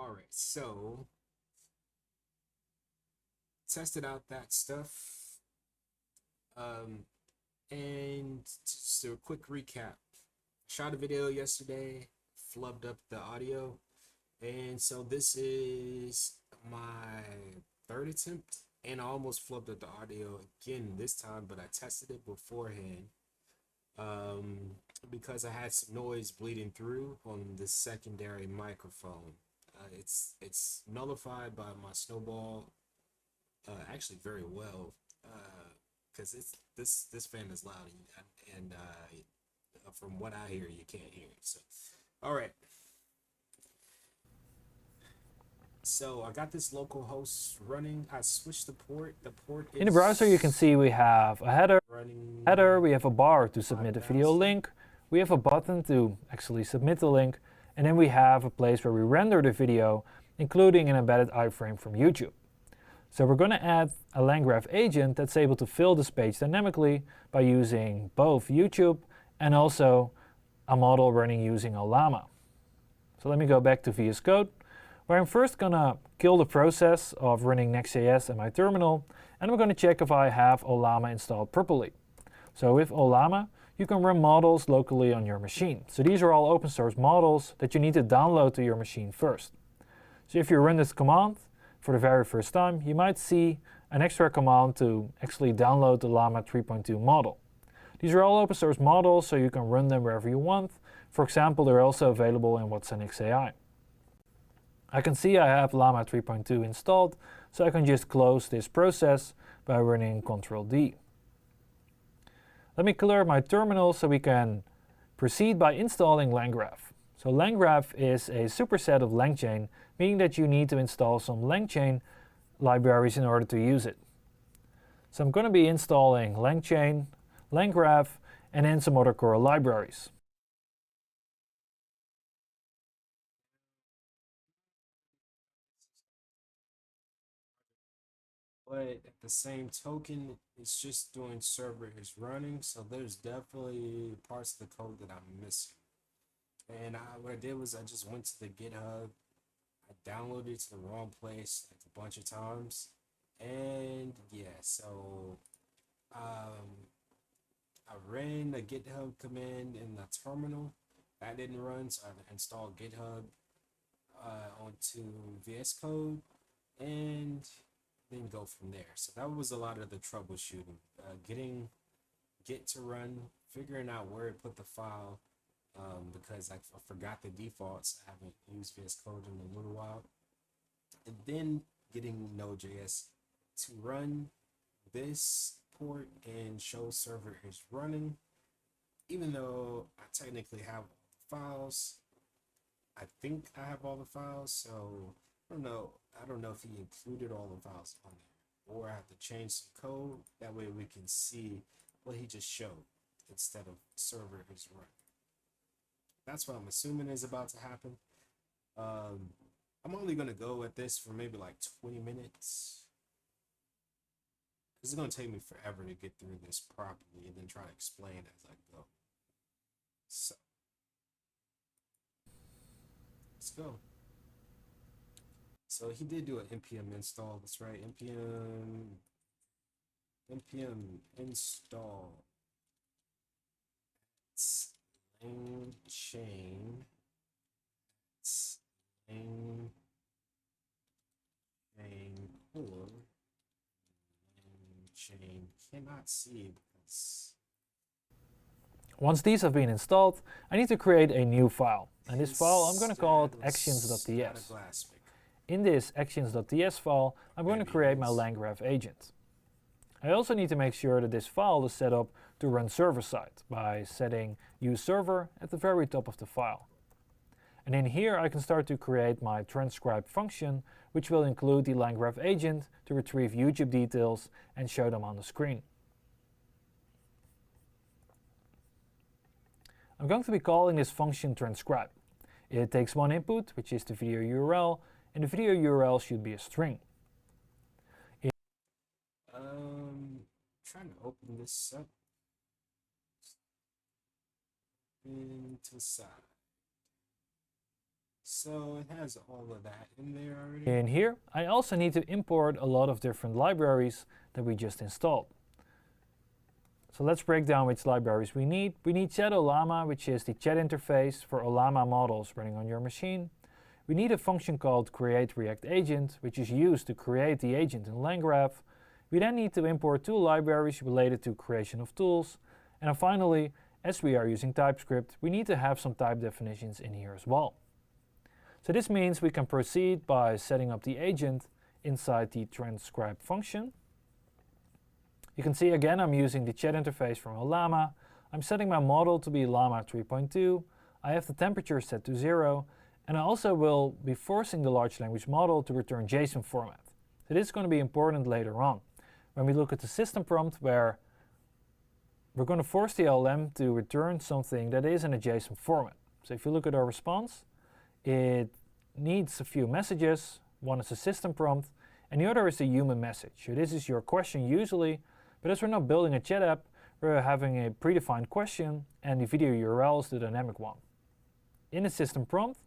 All right, so tested out that stuff. And just a quick recap. Shot a video yesterday, flubbed up the audio, and so this is my third attempt, and I almost flubbed up the audio again this time, but I tested it beforehand because I had some noise bleeding through on the secondary microphone. It's nullified by my snowball actually very well because this fan is loud and from what I hear you can't hear it. So all right, so I got this local host running. I switched the port. The port is in the browser you can see we have a header, running. we have a bar to submit a video link, we have a button to actually submit the link, and then we have a place where we render the video, including an embedded iframe from YouTube. So we're going to add a LangGraph agent that's able to fill this page dynamically by using both YouTube and also a model running using Ollama. So let me go back to VS Code, where I'm first going to kill the process of running Next.js in my terminal, and we're going to check if I have Ollama installed properly. So with Ollama, you can run models locally on your machine. So these are all open source models that you need to download to your machine first. So if you run this command for the very first time, you might see an extra command to actually download the Llama 3.2 model. These are all open source models, so you can run them wherever you want. For example, they're also available in Watsonix AI. I can see I have Llama 3.2 installed, so I can just close this process by running Ctrl D. Let me clear my terminal so we can proceed by installing LangGraph. So LangGraph is a superset of LangChain, meaning that you need to install some LangChain libraries in order to use it. So I'm going to be installing LangChain, LangGraph, and then some other core libraries. But at the same token, it's just doing server is running, so there's definitely parts of the code that I'm missing. And what I did was I just went to the GitHub, I downloaded it to the wrong place like a bunch of times, and yeah, so I ran the GitHub command in the terminal. That didn't run, so I installed GitHub onto VS Code, and then go from there. So that was a lot of the troubleshooting, getting Git to run, figuring out where to put the file, because I forgot the defaults. I haven't used VS Code in a little while, and then getting Node.js to run this port and show server is running, even though I technically have all the files. I think I have all the files, so I don't know if he included all the files on there, or I have to change some code. That way we can see what he just showed instead of server is running. That's what I'm assuming is about to happen. I'm only gonna go at this for maybe like 20 minutes. This is gonna take me forever to get through this properly and then try to explain as I go. So let's go. So he did do an npm install. That's right, npm install LangChain. LangChain cannot see because. Once these have been installed, I need to create a new file. And this file, I'm going to call it actions.ts. In this actions.ts file, I'm going to create my LangGraph agent. I also need to make sure that this file is set up to run server-side by setting use server at the very top of the file. And in here I can start to create my transcribe function, which will include the LangGraph agent to retrieve YouTube details and show them on the screen. I'm going to be calling this function transcribe. It takes one input, which is the video URL, and the video URL should be a string. Trying to open this up into the side. So it has all of that in there already. In here, I also need to import a lot of different libraries that we just installed. So let's break down which libraries we need. We need chat-olama, which is the chat interface for Olama models running on your machine. We need a function called create_react_agent, which is used to create the agent in LangGraph. We then need to import two libraries related to creation of tools. And then finally, as we are using TypeScript, we need to have some type definitions in here as well. So this means we can proceed by setting up the agent inside the transcribe function. You can see again I'm using the chat interface from Olama. I'm setting my model to be Llama 3.2. I have the temperature set to 0. And I also will be forcing the large language model to return JSON format. So this is going to be important later on when we look at the system prompt, where we're going to force the LLM to return something that is in a JSON format. So if you look at our response, it needs a few messages. One is a system prompt, and the other is a human message. So this is your question usually, but as we're not building a chat app, we're having a predefined question, and the video URL is the dynamic one. In the system prompt,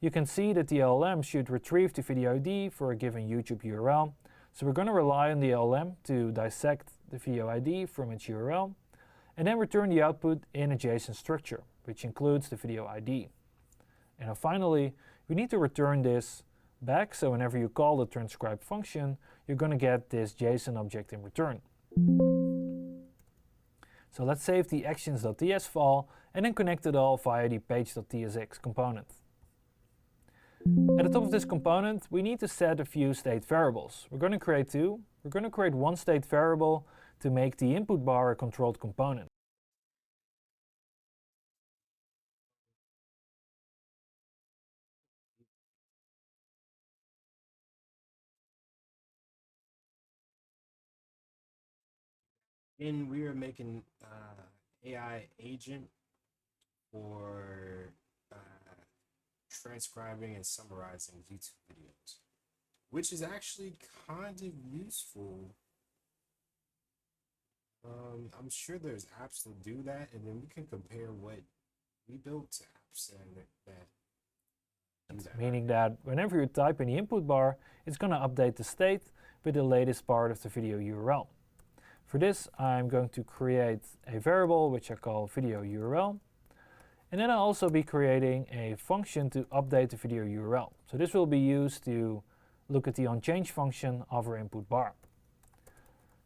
you can see that the LLM should retrieve the video ID for a given YouTube URL. So we're going to rely on the LLM to dissect the video ID from its URL, and then return the output in a JSON structure, which includes the video ID. And then finally, we need to return this back, so whenever you call the transcribe function, you're going to get this JSON object in return. So let's save the actions.ts file and then connect it all via the page.tsx component. At the top of this component, we need to set a few state variables. We're going to create two. We're going to create one state variable to make the input bar a controlled component. And we are making AI agent for transcribing and summarizing YouTube videos, which is actually kind of useful. I'm sure there's apps that do that, and then we can compare what we built to apps and that do that. Meaning that whenever you type in the input bar, it's going to update the state with the latest part of the video URL. For this, I'm going to create a variable which I call video URL. And then I'll also be creating a function to update the video URL. So this will be used to look at the onChange function of our input bar.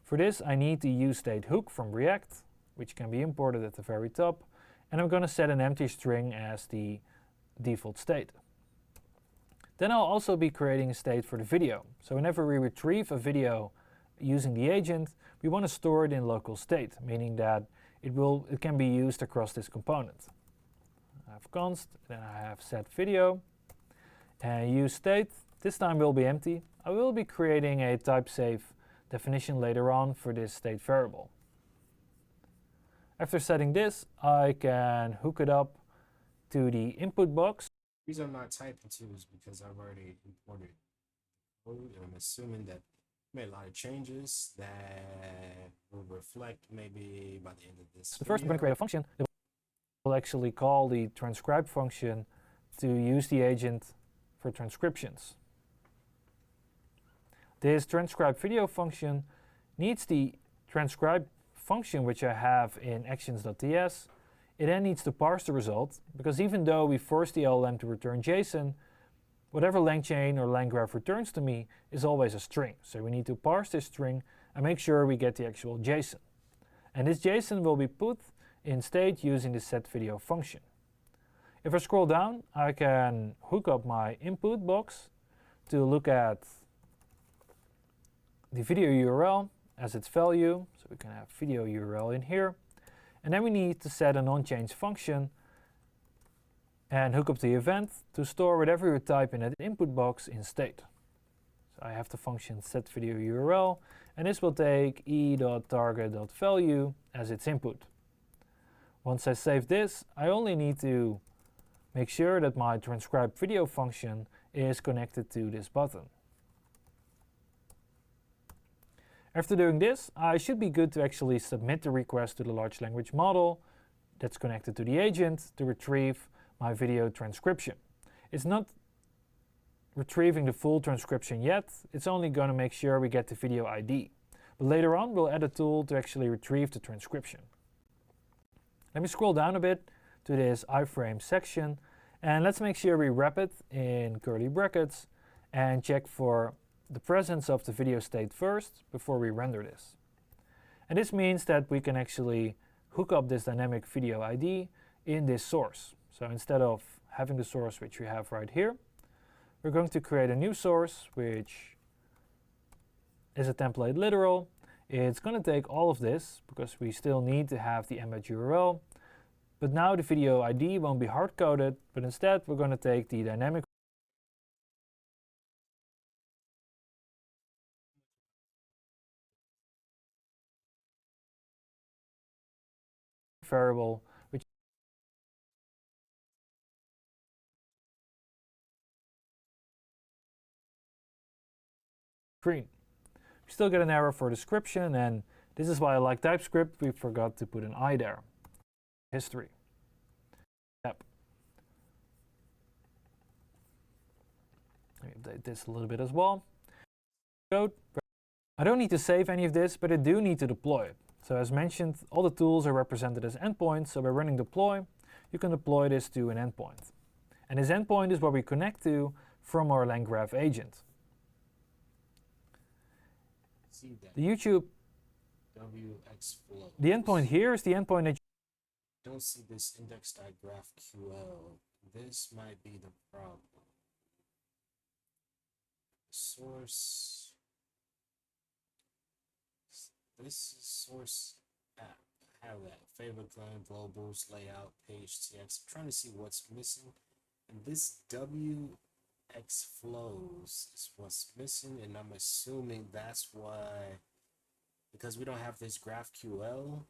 For this, I need the useState hook from React, which can be imported at the very top. And I'm going to set an empty string as the default state. Then I'll also be creating a state for the video. So whenever we retrieve a video using the agent, we want to store it in local state, meaning that it can be used across this component. I have const, then I have set video, and use state. This time will be empty. I will be creating a type safe definition later on for this state variable. After setting this, I can hook it up to the input box. The reason I'm not typing to is because I've already imported code, and I'm assuming that made a lot of changes that will reflect maybe by the end of this. First, I'm going to create a function that will actually call the transcribe function to use the agent for transcriptions. This transcribe video function needs the transcribe function which I have in actions.ts. It then needs to parse the result, because even though we force the LLM to return JSON, whatever LangChain or LangGraph returns to me is always a string. So we need to parse this string and make sure we get the actual JSON. And this JSON will be put in state using the setVideo function. If I scroll down, I can hook up my input box to look at the video URL as its value. So we can have video URL in here. And then we need to set an onChange function and hook up the event to store whatever you type in that input box in state. So I have the function setVideoURL, and this will take e.target.value as its input. Once I save this, I only need to make sure that my transcribe video function is connected to this button. After doing this, I should be good to actually submit the request to the large language model that's connected to the agent to retrieve my video transcription. It's not retrieving the full transcription yet. It's only going to make sure we get the video ID. But later on, we'll add a tool to actually retrieve the transcription. Let me scroll down a bit to this iframe section, and let's make sure we wrap it in curly brackets and check for the presence of the video state first before we render this. And this means that we can actually hook up this dynamic video ID in this source. So instead of having the source which we have right here, we're going to create a new source which is a template literal. It's going to take all of this because we still need to have the embed URL. But now the video ID won't be hard-coded, but instead we're going to take the dynamic variable, which screen. We still get an error for description, and this is why I like TypeScript. We forgot to put an I there. History. Yep. Let me update this a little bit as well. Code. I don't need to save any of this, but I do need to deploy it. So as mentioned, all the tools are represented as endpoints. So by running deploy, you can deploy this to an endpoint. And this endpoint is what we connect to from our LangGraph agent. See that. The YouTube WX flow. The endpoint here is the endpoint that Don't see this index.graphql. This might be the problem. Source. This is source app. I have that favorite client, globals, layout, page, TX. I'm trying to see what's missing. And this WX flows is what's missing, and I'm assuming that's why, because we don't have this GraphQL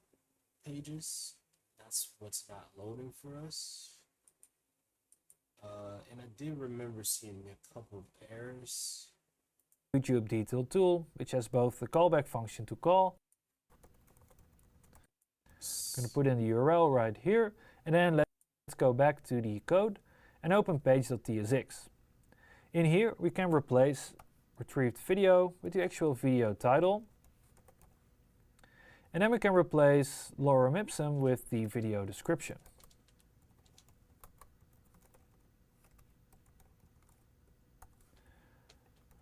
pages, that's what's not loading for us. And I did remember seeing a couple of errors. YouTube detail tool, which has both the callback function to call. I'm going to put in the URL right here, and then let's go back to the code and open page.tsx. In here, we can replace retrieved video with the actual video title. And then we can replace lorem ipsum with the video description.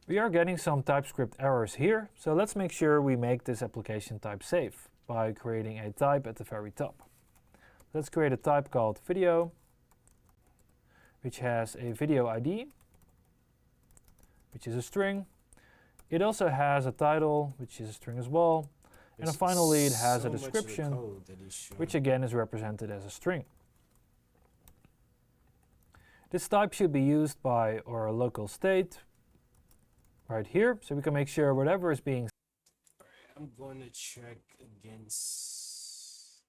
We are getting some TypeScript errors here, so let's make sure we make this application type safe by creating a type at the very top. Let's create a type called video, which has a video ID, which is a string. It also has a title, which is a string as well. And then finally, it has a description, which again is represented as a string. This type should be used by our local state right here, so we can make sure whatever is being. I'm going to check against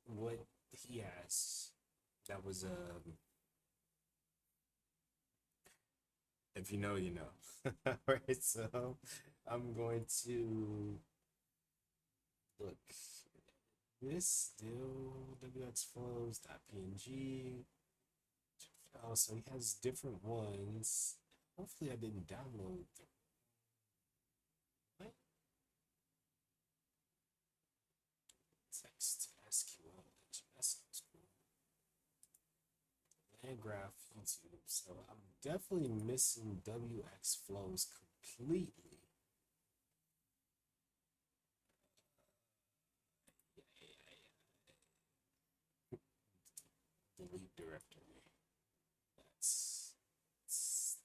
what he has. That was if you know, you know. Alright, so I'm going to look. This still wxflows.png. Oh, so he has different ones. Hopefully I didn't download them. What? Text SQL. That sounds cool. LangGraph YouTube. So I'm definitely missing WX flows completely. Delete directory.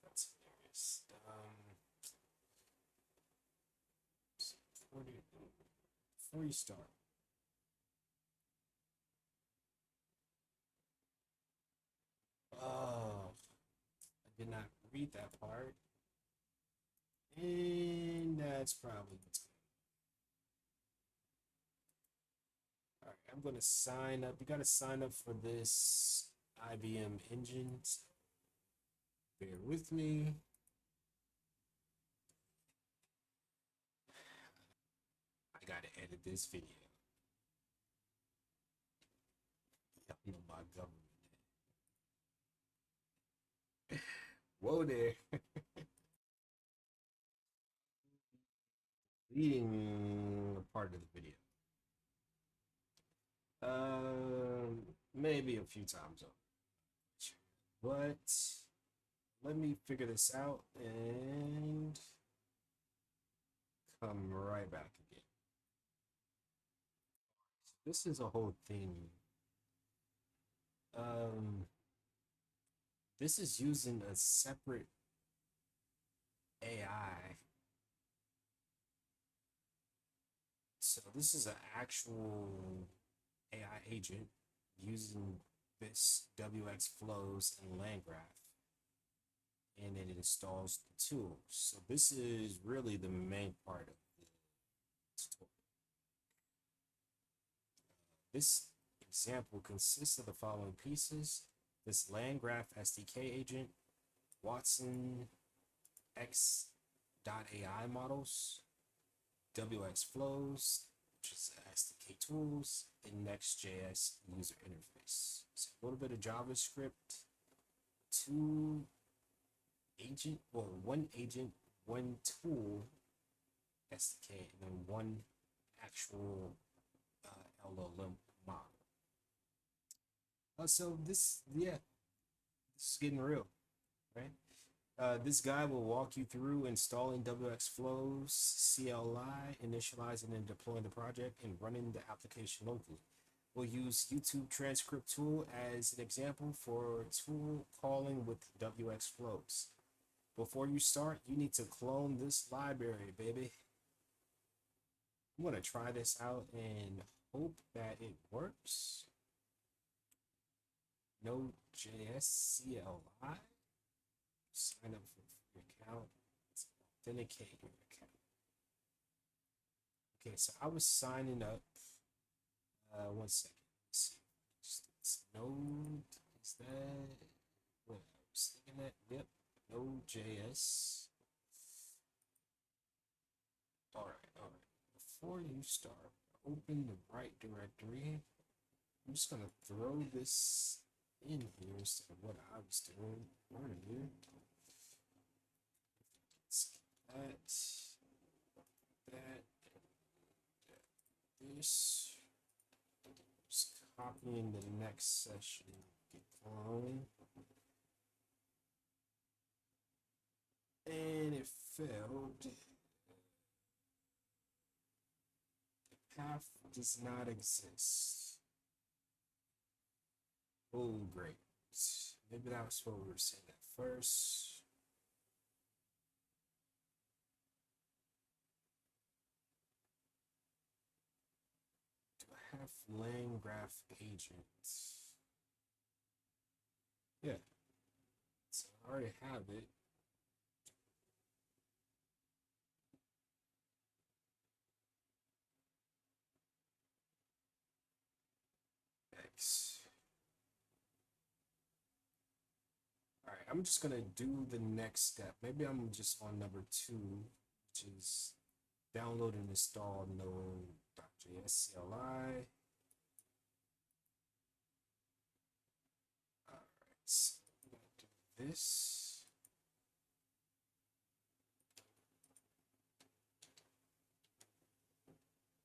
That's hilarious. So before you start, oh, I did not read that part, and that's probably what's going on. All right, I'm gonna sign up. You gotta sign up for this IBM engine. Bear with me. I gotta edit this video. Y'all know my government. Whoa there. Leading part of the video. Maybe a few times over. But let me figure this out and come right back again. This is a whole thing. This is using a separate AI. So this is an actual AI agent using this WX flows and LangGraph, and it installs the tools. So this is really the main part of the tutorial. This example consists of the following pieces: this LangGraph SDK agent, Watson X.ai models, WX flows, which is SDK tools, and Next.js user interface. So a little bit of JavaScript, one agent, one tool SDK, and then one actual LLM model. So this is getting real, right? This guide will walk you through installing WX flows, CLI, initializing and deploying the project, and running the application locally. We'll use YouTube transcript tool as an example for tool calling with WX flows. Before you start, you need to clone this library, baby. I'm gonna try this out and hope that it works. Node.js CLI. Sign up for a free account. Authenticate your account. Okay, so I was signing up. 1 second. Let's see. It's Node. Is that what I was thinking that? Yep. Node.js. All right. Before you start, open the right directory. I'm just gonna throw this in here instead of what I was doing earlier. This. Just copying the next session. Get going. And it failed. The path does not exist. Oh, great. Maybe that was what we were saying at first. Do I have LangGraph Agent? Yeah. So I already have it. X. All right, I'm just gonna do the next step. Maybe I'm just on number 2, which is download and install Node.js CLI. All right, so I'm gonna do this.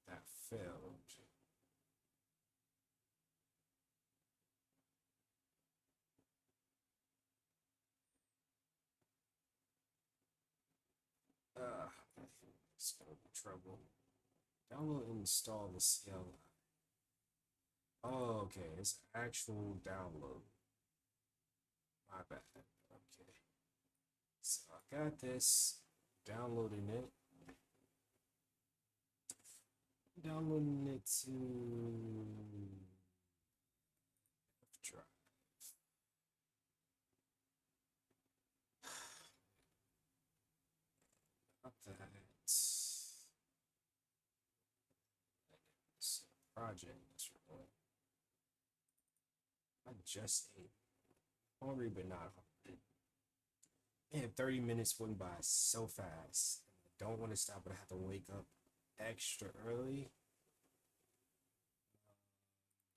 That failed. It's gonna be trouble. Download and install the CLI. Oh, okay, it's actual download. My bad. Okay. So I got this. Downloading it. Downloading it to drive. Not that. It's a project. I just ate. Hungry, but not hungry. And 30 minutes went by so fast. I don't want to stop, but I have to wake up extra early.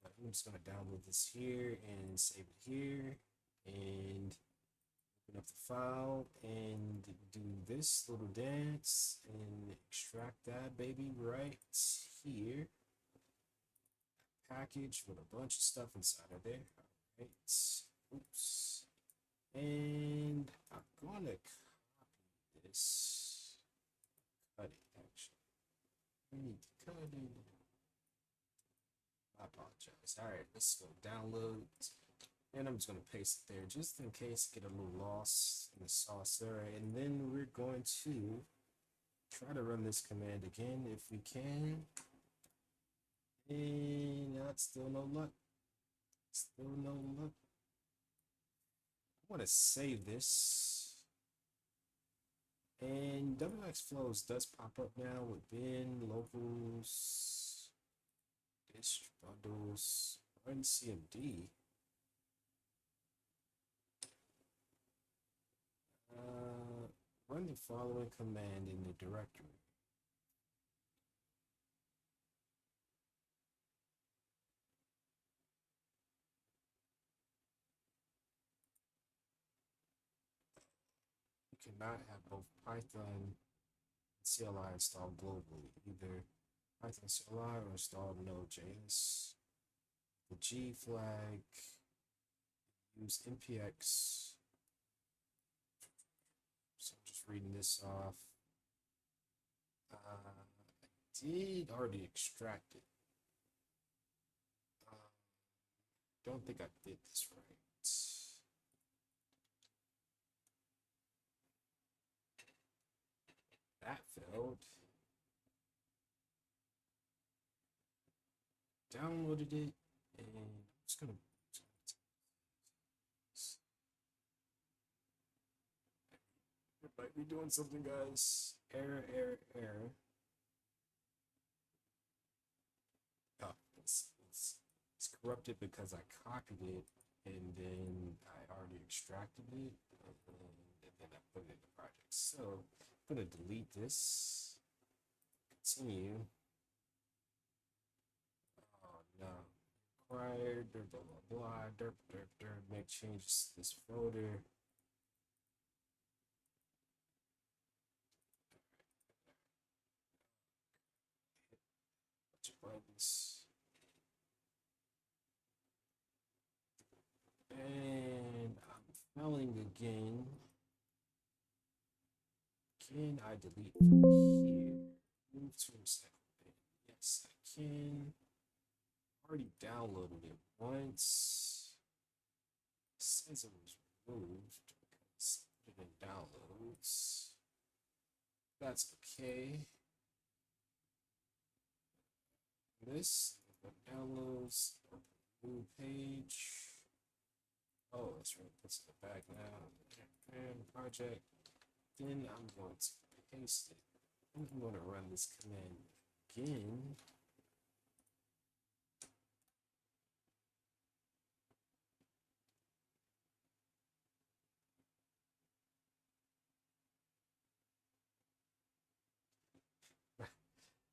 But I'm just gonna download this here and save it here, and Open up the file and do this little dance and extract that baby right here. Package with a bunch of stuff inside of there. All right. Oops. And I'm going to copy this. Cut it, actually. I need to cut it. I apologize. All right, let's go download. And I'm just going to paste it there just in case I get a little lost in the sauce there. And then we're going to try to run this command again if we can. And that's still no luck. Still no luck. I want to save this. And WX flows does pop up now with bin, locals, dist bundles, run CMD. Run the following command in the directory. You cannot have both Python and CLI installed globally, either Python CLI or installed Node.js. The G flag, use npx. So I'm just reading this off. I did already extract it. Don't think I did this right. That failed. Downloaded it, and I'm just gonna. It might be doing something, guys. Error, error, error. Oh, it's corrupted because I copied it and then I already extracted it and then I put it in the project. So I'm gonna delete this. Continue. Oh no. Required, blah blah blah blah, derp derp derp, make changes to this folder. Bunch of buttons. And I'm failing again. Can I delete from here? Move to recycle bin. Yes, I can. Already downloaded it once. It says it was removed because I put it in downloads. That's okay. This downloads, new page. Oh, that's right. That's in the back now. And project. Then I'm going to paste it. I'm going to run this command again.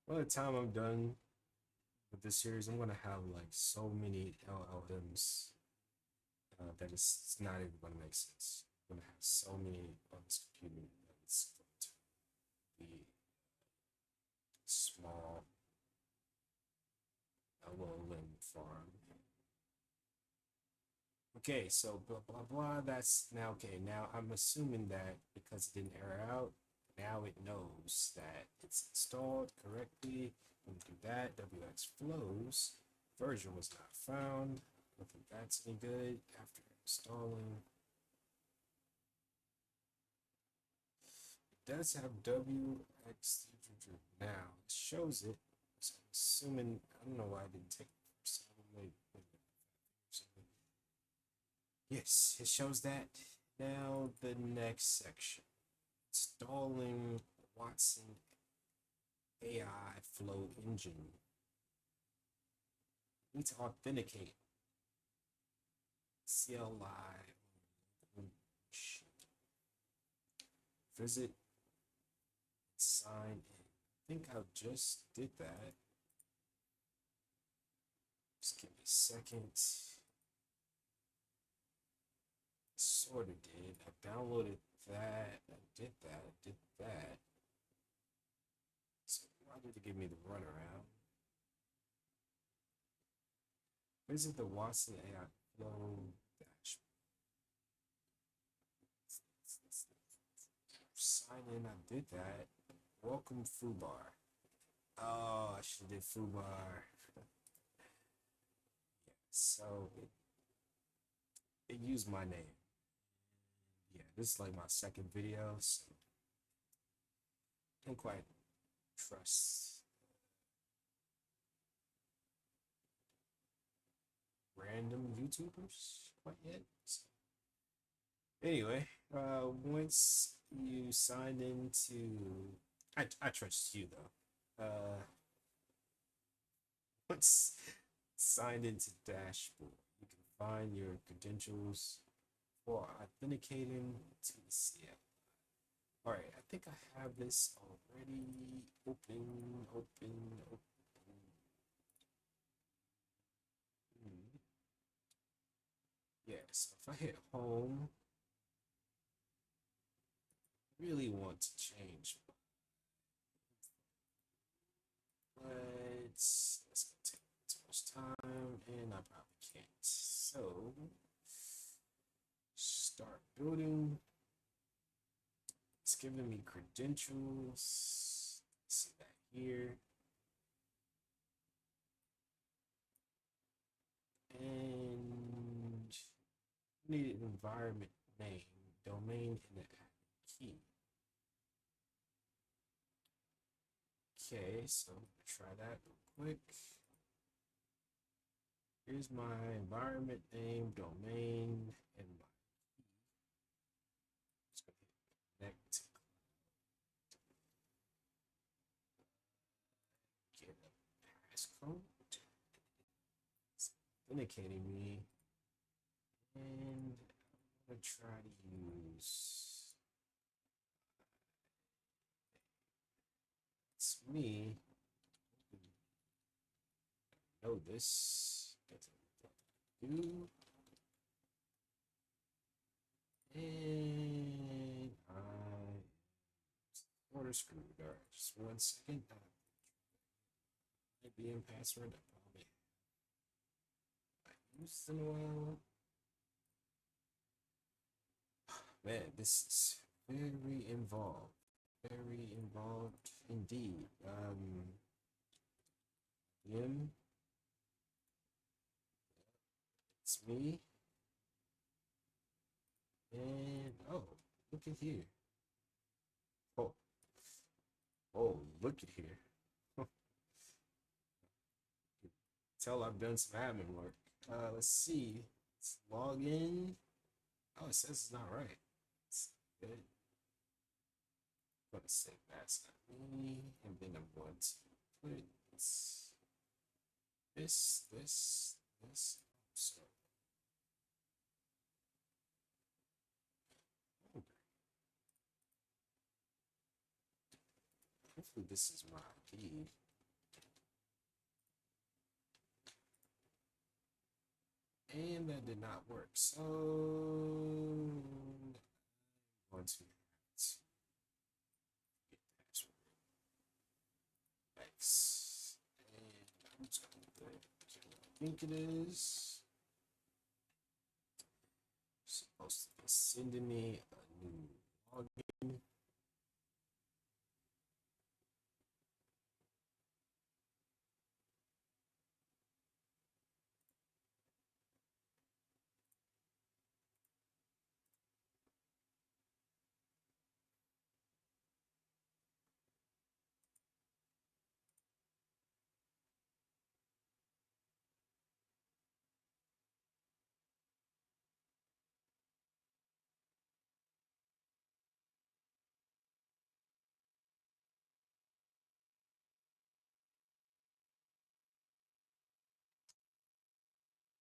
By the time I'm done with this series, I'm going to have like so many LLMs that it's not even going to make sense. I'm going to have so many on this computer that it's going to be small LLM farm. Okay, so blah blah blah. That's now okay. Now I'm assuming that because it didn't error out, now it knows that it's installed correctly. When we do that, WX flows. Version was not found. I don't think that's any good after installing. It does have WX now. It shows it. So I'm assuming, I don't know why I didn't take it. Yes, it shows that. Now the next section. Installing Watson AI Flow Engine. Need to authenticate. CLI. Visit. Sign in. I think I just did that. Just give me a second. So sort of did. I downloaded that. I did that. I did that. So why did it give me the runaround? Visit the Watson AI Flow dashboard. Sign in. I did that. Welcome Foobar. Oh, I should have did Foobar. Yeah, so it used my name. Yeah, this is like my second video, so I don't quite trust random YouTubers quite yet. So anyway, once you sign into, I trust you though. Once signed into dashboard, you can find your credentials for authenticating to the CL. All right, I think I have this already. Open. Yeah, so if I hit home, I really want to change, but it's gonna take too much time, and I probably can't. So, start building. It's giving me credentials. See that here. And need an environment name, domain, and the key. Okay, so I'm gonna try that real quick. Here's my environment name, domain, and my key. Just gonna hit connect. Get a passcode. It's authenticating me, and I'm gonna try to use. It's me. Know this. Do. And I order screwed. All right, just 1 second. IBM password. I probably I used in a while. Man, this is very involved. Very involved indeed. IBM. It's me. And oh, look at here. Oh, oh, look at here. Tell I've done some admin work. Let's see. Let's log in. Oh, it says it's not right. It's good. I'm gonna say that's not me, and then I'm going to put this. So hopefully this is my ID. And that did not work. So I'm going to get password X. And I'm just going to put I think it is. Supposed to be sending me a new login.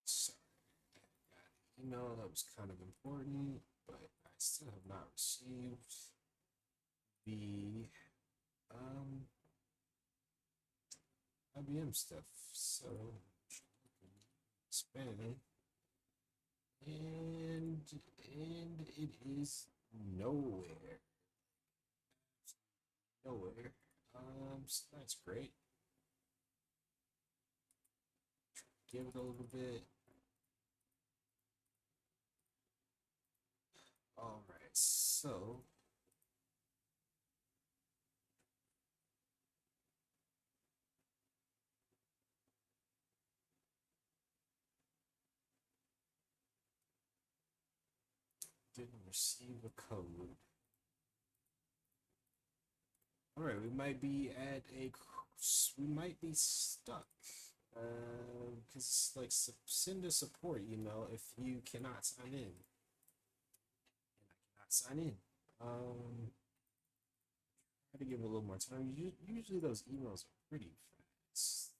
Sorry, I got an email that was kind of important, but I still have not received the IBM stuff. So spam. and it is nowhere. Nowhere. So that's great. Give it a little bit. All right, so didn't receive a code. All right, we might be at we might be stuck. Because like send a support email if you cannot sign in, and I cannot sign in. Try to give it a little more time. Usually those emails are pretty fast.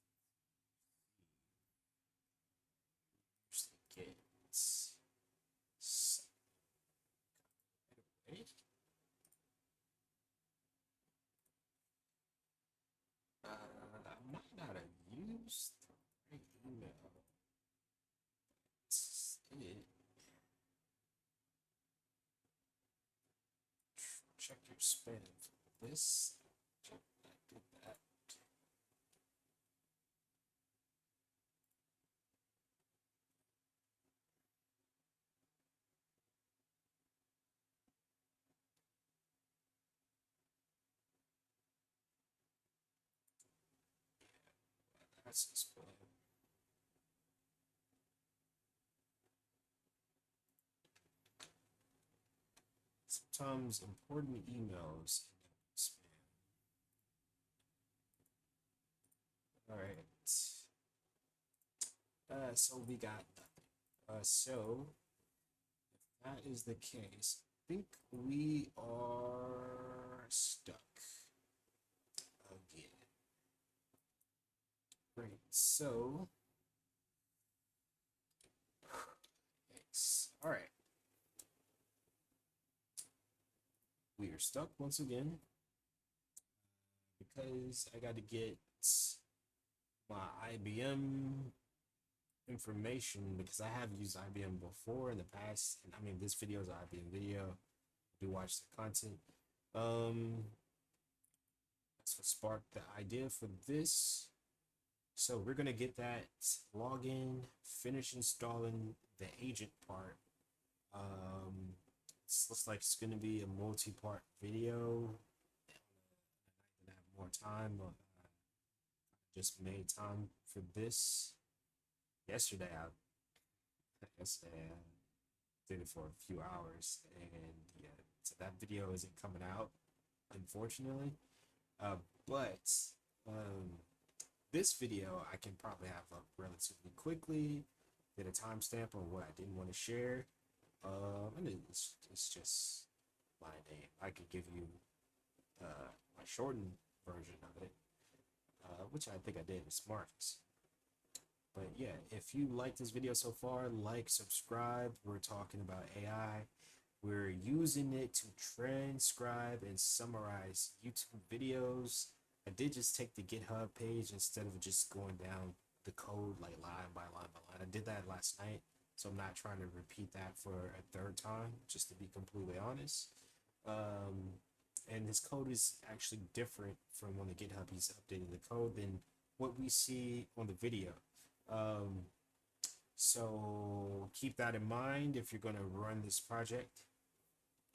Usually get right away. I might not have used the right email. This is it. Check your spam for this. Check that, did that. That's the spam. Sometimes important emails end up in spam. All right. So we got nothing. So if that is the case, I think we are stuck again. Great. So, thanks. All right. We are stuck once again because I got to get my IBM information because I have used IBM before in the past, and I mean this video is an IBM video. Do watch the content. That's what sparked the idea for this. So we're gonna get that login, finish installing the agent part. It looks like it's gonna be a multi-part video. I have more time. Just made time for this yesterday. I did it for a few hours, and yeah, so that video isn't coming out, unfortunately. But um, this video I can probably have up relatively quickly. Did a timestamp on what I didn't want to share. And it's just my name. I could give you my shortened version of it, which I think I did with Smarts. But yeah, if you like this video so far, like, subscribe. We're talking about AI. We're using it to transcribe and summarize YouTube videos. I did just take the GitHub page instead of just going down the code like line by line by line. I did that last night, so I'm not trying to repeat that for a third time, just to be completely honest. And his code is actually different from on the GitHub. He's updating the code than what we see on the video. So keep that in mind if you're going to run this project.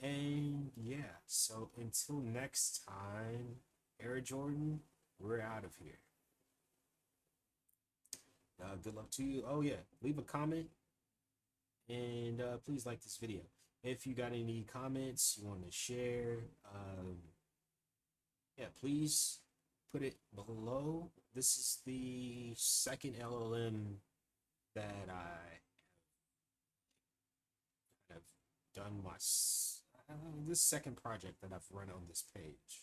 And yeah, so until next time, Air Jordan, we're out of here. Good luck to you. Oh yeah, leave a comment and please like this video. If you got any comments you want to share, yeah, please put it below. This is the second LLM that I have done this second project that I've run on this page.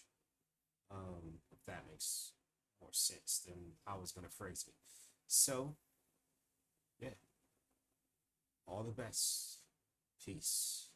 If that makes more sense than I was gonna phrase it. So yeah, all the best. Peace.